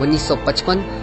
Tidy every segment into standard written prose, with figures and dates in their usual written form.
1955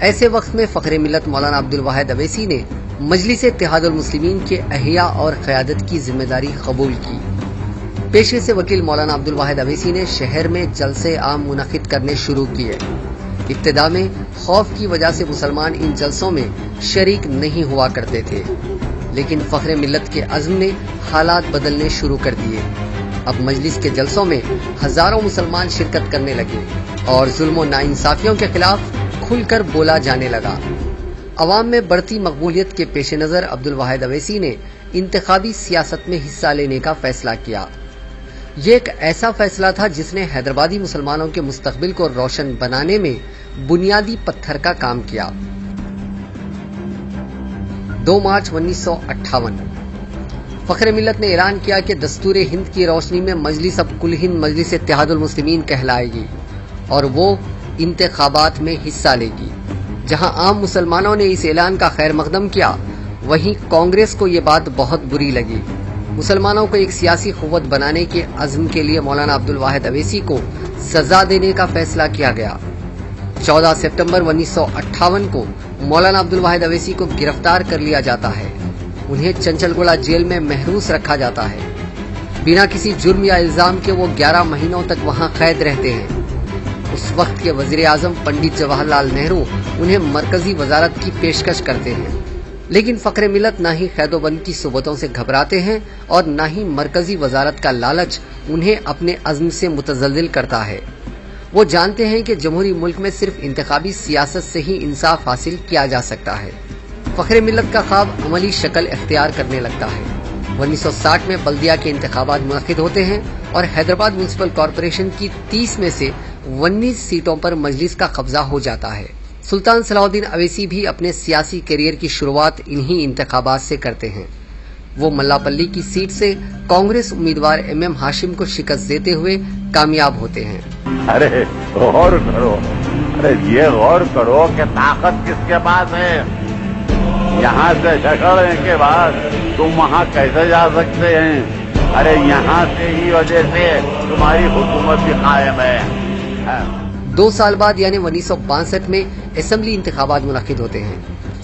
ایسے وقت میں فخر ملت مولانا عبدالواحد اویسی نے مجلس اتحاد المسلمین کے احیاء اور قیادت کی ذمہ داری قبول کی۔ پیشے سے وکیل مولانا عبدالواحد اویسی نے شہر میں جلسے عام منعقد کرنے شروع کیے۔ ابتدا میں خوف کی وجہ سے مسلمان ان جلسوں میں شریک نہیں ہوا کرتے تھے، لیکن فخر ملت کے عزم نے حالات بدلنے شروع کر دیے۔ اب مجلس کے جلسوں میں ہزاروں مسلمان شرکت کرنے لگے اور ظلم و ناانصافیوں کے خلاف کھل کر بولا جانے لگا۔ عوام میں بڑھتی مقبولیت کے پیش نظر عبدالواحد اویسی نے انتخابی سیاست میں حصہ لینے کا فیصلہ کیا۔ یہ ایک ایسا فیصلہ تھا جس نے حیدرآبادی مسلمانوں کے مستقبل کو روشن بنانے میں بنیادی پتھر کا کام کیا۔ 2 مارچ 1958 فخر ملت نے اعلان کیا کہ دستور ہند کی روشنی میں مجلس اب کل ہند مجلس اتحاد المسلمین کہلائے گی اور وہ انتخابات میں حصہ لے گی۔ جہاں عام مسلمانوں نے اس اعلان کا خیر مقدم کیا، وہیں کانگریس کو یہ بات بہت بری لگی۔ مسلمانوں کو ایک سیاسی قوت بنانے کے عزم کے لیے مولانا عبدالواحد اویسی کو سزا دینے کا فیصلہ کیا گیا۔ 14 سپتمبر 1958 کو مولانا عبدالواحد اویسی کو گرفتار کر لیا جاتا ہے۔ انہیں چنچل گوڑہ جیل میں محروس رکھا جاتا ہے۔ بنا کسی جرم یا الزام کے وہ 11 مہینوں تک وہاں قید رہتے ہیں۔ اس وقت کے وزیر اعظم پنڈت جواہر لال نہرو انہیں مرکزی وزارت کی پیشکش کرتے ہیں، لیکن فخر ملت نہ ہی قید و بند کی صحبتوں سے گھبراتے ہیں اور نہ ہی مرکزی وزارت کا لالچ انہیں اپنے عزم سے متزلزل کرتا ہے۔ وہ جانتے ہیں کہ جمہوری ملک میں صرف انتخابی سیاست سے ہی انصاف حاصل کیا جا سکتا ہے۔ فخر ملت کا خواب عملی شکل اختیار کرنے لگتا ہے۔ 1960 میں بلدیہ کے انتخابات منعقد ہوتے ہیں اور حیدرآباد میونسپل کارپوریشن کی 30 میں سے 19 سیٹوں پر مجلس کا قبضہ ہو جاتا ہے۔ سلطان صلاح الدین اویسی بھی اپنے سیاسی کیریئر کی شروعات انہی انتخابات سے کرتے ہیں۔ وہ ملاپلی کی سیٹ سے کانگریس امیدوار ایم ہاشم کو شکست دیتے ہوئے کامیاب ہوتے ہیں۔ ارے غور کرو، یہ غور کرو کہ طاقت کس کے پاس ہے۔ یہاں سے جھگڑنے کے بعد تم وہاں کیسے جا سکتے ہیں؟ ارے یہاں سے ہی وجہ سے تمہاری حکومت بھی قائم ہے۔ 2 سال بعد یعنی 1962 میں اسمبلی انتخابات منعقد ہوتے ہیں۔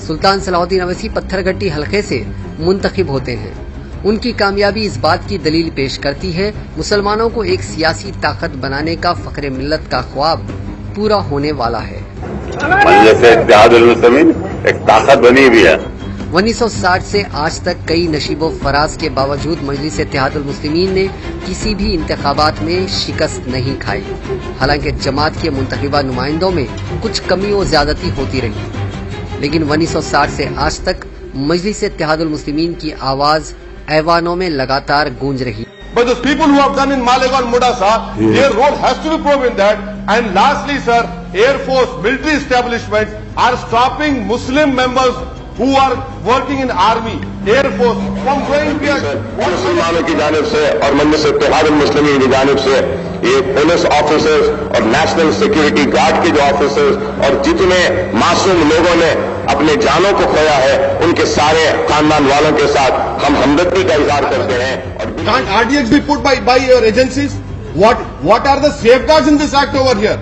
سلطان صلاح الدین اویسی پتھر گٹی حلقے سے منتخب ہوتے ہیں۔ ان کی کامیابی اس بات کی دلیل پیش کرتی ہے مسلمانوں کو ایک سیاسی طاقت بنانے کا فخر ملت کا خواب پورا ہونے والا ہے۔ مجلس اتحاد المسلمین ایک طاقت بنی بھی ہے۔ 1960 سے آج تک کئی نشیب و فراز کے باوجود مجلس اتحاد المسلمین نے کسی بھی انتخابات میں شکست نہیں کھائی، حالانکہ جماعت کے منتخبہ نمائندوں میں کچھ کمی و زیادتی ہوتی رہی، لیکن 1960 سے آج تک مجلس اتحاد المسلمین کی آواز ایوانوں میں لگاتار گونج رہی۔ But those people who have done in Malegaon, Mudasa, their role has to be proven that. And lastly, sir, Air Force, military establishments are stopping Muslim members who are working in Army, Air Force from going beyond. مسلمانوں کی جانب سے اور مجلس اتحاد المسلمین کی جانب سے یہ پولیس آفیسرز اور نیشنل سیکیورٹی گارڈ کے جو آفیسرز اور جتنے معصوم لوگوں نے اپنے جانوں کو کھویا ہے، ان کے سارے خاندان والوں کے ساتھ ہم ہمدردی کا اظہار کرتے ہیں۔ Can't RDX be put by your agencies? What are the safeguards in this act over here?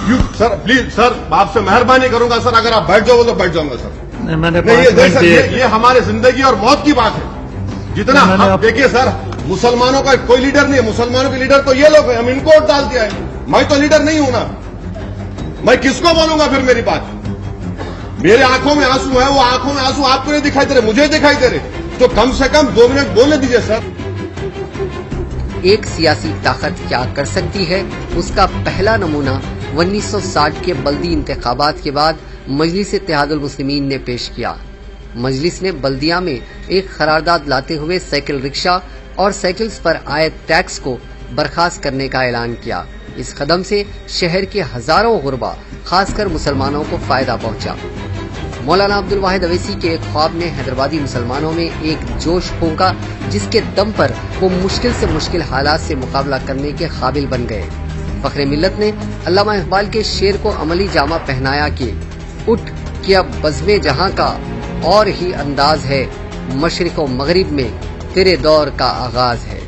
You, sir, please, sir, آپ سے مہربانی کروں گا سر، اگر آپ بیٹھ جاؤ تو بیٹھ جاؤں گا سر۔ یہ ہمارے زندگی اور موت کی بات ہے۔ جتنا ہم دیکھیے سر، مسلمانوں کا کوئی لیڈر نہیں ہے، مسلمانوں کے لیڈر تو یہ لوگ ہیں، ہم ان کو ووٹ ڈال دیا ہے۔ میں تو لیڈر نہیں ہوں نا، میں کس کو بولوں گا پھر؟ میری بات، میرے آنکھوں میں آنسو ہے، وہ آنکھوں میں آنسو آپ کو نہیں دکھائی دے رہے، مجھے دکھائی دے رہے، تو کم سے کم 2 منٹ بولنے دیجیے سر۔ ایک سیاسی طاقت کیا کر سکتی ہے، اس کا پہلا نمونہ 1960 کے بلدی انتخابات کے بعد مجلس اتحاد المسلمین نے پیش کیا۔ مجلس نے بلدیہ میں ایک قرارداد لاتے ہوئے سائیکل رکشہ اور سائیکلز پر عائد ٹیکس کو برخاست کرنے کا اعلان کیا۔ اس قدم سے شہر کے ہزاروں غربا، خاص کر مسلمانوں کو فائدہ پہنچا۔ مولانا عبدالواحد اویسی کے ایک خواب نے حیدرآبادی مسلمانوں میں ایک جوش پھونکا، جس کے دم پر وہ مشکل سے مشکل حالات سے مقابلہ کرنے کے قابل بن گئے۔ فخر ملت نے علامہ اقبال کے شعر کو عملی جامہ پہنایا کہ اٹھ کہ اب بزم جہاں کا اور ہی انداز ہے، مشرق و مغرب میں تیرے دور کا آغاز ہے۔